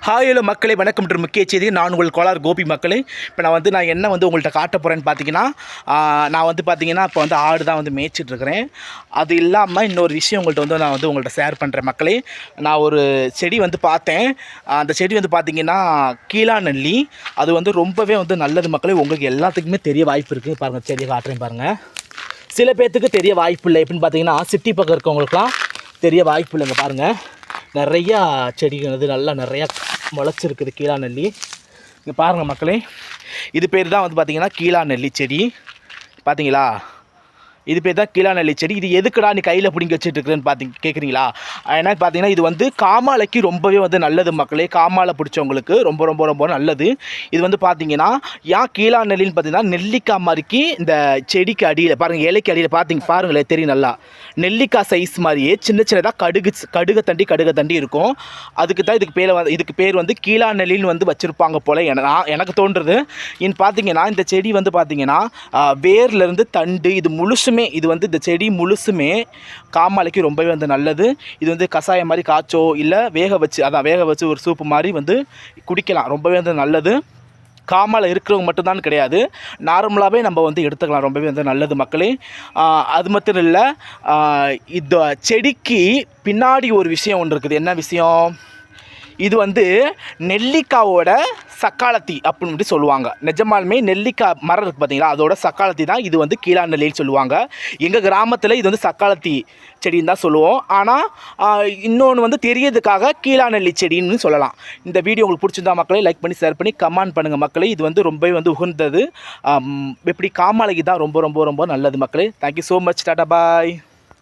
Hi hello மக்களே, வணக்கம் என்று முக்கிய செய்தி. நான் உங்கள் கோலார் கோபி மக்களே. இப்போ நான் என்ன உங்கள்கிட்ட காட்ட போகிறேன்னு பார்த்தீங்கன்னா, நான் பார்த்தீங்கன்னா இப்போ ஆடு தான் மேய்ச்சிட்ருக்கிறேன். அது இல்லாமல் இன்னொரு விஷயம் உங்கள்கிட்ட நான் உங்கள்கிட்ட ஷேர் பண்ணுறேன் மக்களே. நான் ஒரு செடி பார்த்தேன். அந்த செடி பார்த்தீங்கன்னா கீழா நெல்லி. அது ரொம்பவே நல்லது மக்களே. உங்களுக்கு எல்லாத்துக்குமே தெரிய வாய்ப்பு இருக்குது. பாருங்கள், செடியை காட்டுறேன் பாருங்கள். சில பேர்த்துக்கு தெரிய வாய்ப்பு இல்லை. எப்படின்னு பார்த்தீங்கன்னா சிட்டி பக்கம் இருக்கவங்களுக்குலாம் தெரிய வாய்ப்பு இல்லைங்க. பாருங்கள், நிறையா செடிகள் நல்லா நிறையா முளைச்சிருக்குது கீழா நெல்லி. இங்கே பாருங்கள் மக்களே, இது பேர் தான் பார்த்திங்கன்னா கீழா நெல்லி செடி. பார்த்தீங்களா, இது பேர் தான் கீழா நெல்லி செடி. இது எதுக்குடா நீ கையில் பிடிங்கி வச்சுட்டுருக்குன்னு கேட்குறீங்களா? ஏன்னா பார்த்தீங்கன்னா இது காமாலைக்கு ரொம்பவே நல்லது மக்களே. காமாலை பிடிச்சவங்களுக்கு ரொம்ப ரொம்ப ரொம்ப நல்லது. இது பார்த்தீங்கன்னா ஏன் கீழா நெல்லின்னு பார்த்தீங்கன்னா நெல்லிக்காய் மாதிரிக்கு இந்த செடிக்கு அடியில் பாருங்கள், இலைக்கு அடியில் பாருங்களேன், தெரியும் நல்லா நெல்லிக்காய் சைஸ் மாதிரியே சின்ன சின்னதாக கடுகு தண்டி இருக்கும். அதுக்கு தான் இதுக்கு பேர் கீழா நெல்லின்னு வச்சுருப்பாங்க போல் எனக்கு தோன்றுறது. பார்த்தீங்கன்னா இந்த செடி பார்த்தீங்கன்னா வேர்லேருந்து தண்டு இது முழுசுமே இந்த செடி முழுசுமே காமாலைக்கு ரொம்பவே நல்லது. இது கஷாயம் மாதிரி காய்ச்சோ இல்லை வேக வச்சு ஒரு சூப்பு மாதிரி குடிக்கலாம். ரொம்பவே நல்லது. காமாலை இருக்கிறவங்க மட்டும்தான் கிடையாது, நார்மலாகவே நம்ம எடுத்துக்கலாம். ரொம்பவே நல்லது மக்களே. அது மட்டும் இல்லை, இந்த செடிக்கு பின்னாடி ஒரு விஷயம் ஒன்று இருக்குது. என்ன விஷயம்? இது நெல்லிக்காவோட சக்காலத்தி அப்படின்னு சொல்லுவாங்க. நிஜமாலுமே நெல்லிக்காய் மரம் இருக்குது பார்த்தீங்களா, அதோட சக்காலத்தி தான் இது கீழா நெல்லின்னு சொல்லுவாங்க. எங்கள் கிராமத்தில் இது சக்காலத்தி செடின்னு தான் சொல்லுவோம். ஆனால் இன்னொன்று தெரியறதுக்காக கீழா நெல்லி செடின்னு சொல்லலாம். இந்த வீடியோ உங்களுக்கு பிடிச்சிருந்தா மக்களே லைக் பண்ணி ஷேர் பண்ணி கமெண்ட் பண்ணுங்கள் மக்களே. இது ரொம்பவே உகந்தது. எப்படி காமாலைக்கு தான் ரொம்ப ரொம்ப ரொம்ப நல்லது மக்களே. Thank you so much. டாடா பாய்.